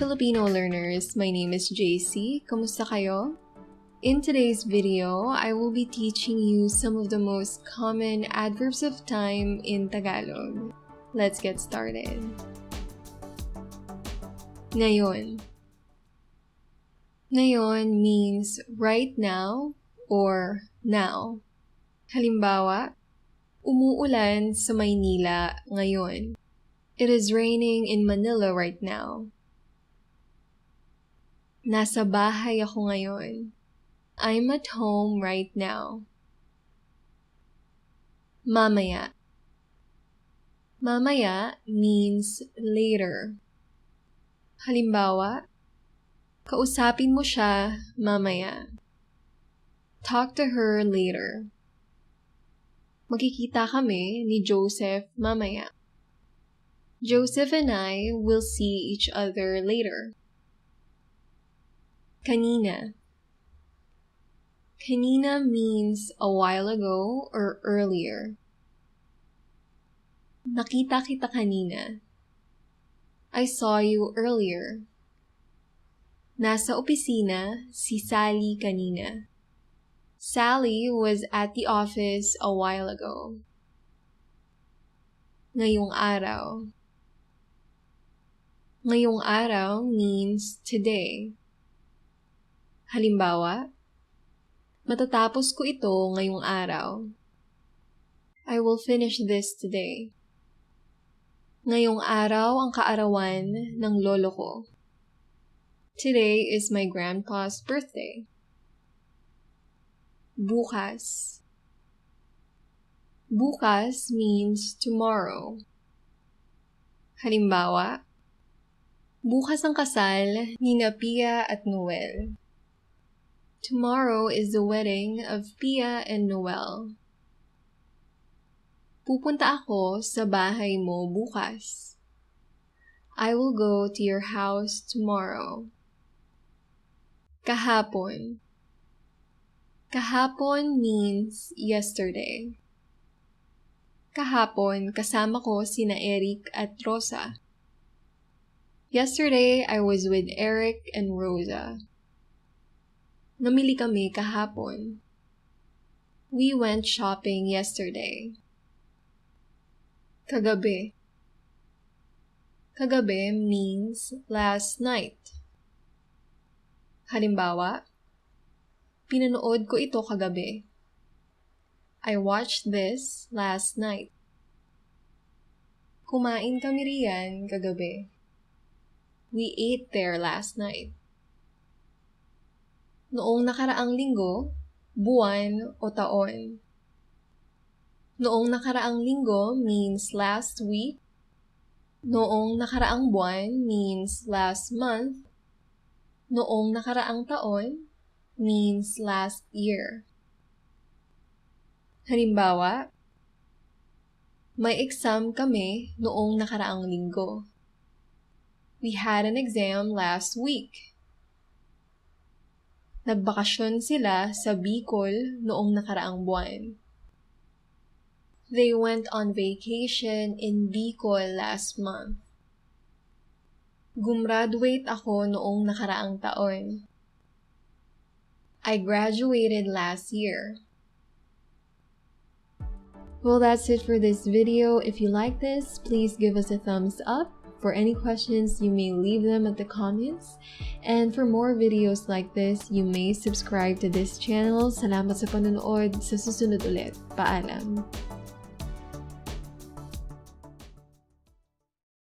Filipino learners, my name is JC. Kamusta kayo? In today's video, I will be teaching you some of the most common adverbs of time in Tagalog. Let's get started. Ngayon. Ngayon means right now or now. Halimbawa, umuulan sa Maynila ngayon. It is raining in Manila right now. Nasa bahay ako ngayon. I'm at home right now. Mamaya. Mamaya means later. Halimbawa, kausapin mo siya mamaya. Talk to her later. Magkikita kami ni Joseph mamaya. Joseph and I will see each other later. Kanina. Kanina means a while ago or earlier. Nakita kita kanina. I saw you earlier. Nasa opisina si Sally kanina. Sally was at the office a while ago. Ngayong araw. Ngayong araw means today. Halimbawa, matatapos ko ito ngayong araw. I will finish this today. Ngayong araw ang kaarawan ng lolo ko. Today is my grandpa's birthday. Bukas. Bukas means tomorrow. Halimbawa, bukas ang kasal ni Pia at Noel. Tomorrow is the wedding of Pia and Noel. Pupunta ako sa bahay mo bukas. I will go to your house tomorrow. Kahapon. Kahapon means yesterday. Kahapon, kasama ko sina Eric at Rosa. Yesterday, I was with Eric and Rosa. Namili kami kahapon. We went shopping yesterday. Kagabi. Kagabi means last night. Halimbawa, pinanood ko ito kagabi. I watched this last night. Kumain kami riyan kagabi. We ate there last night. Noong nakaraang linggo, buwan o taon. Noong nakaraang linggo means last week. Noong nakaraang buwan means last month. Noong nakaraang taon means last year. Halimbawa, may exam kami noong nakaraang linggo. We had an exam last week. Nagbakasyon sila sa Bicol noong nakaraang buwan. They went on vacation in Bicol last month. Gumraduate ako noong nakaraang taon. I graduated last year. Well, that's it for this video. If you like this, please give us a thumbs up. For any questions, you may leave them at the comments. And for more videos like this, you may subscribe to this channel. Salamat sa panonood. Sa susunod ulit. Paalam.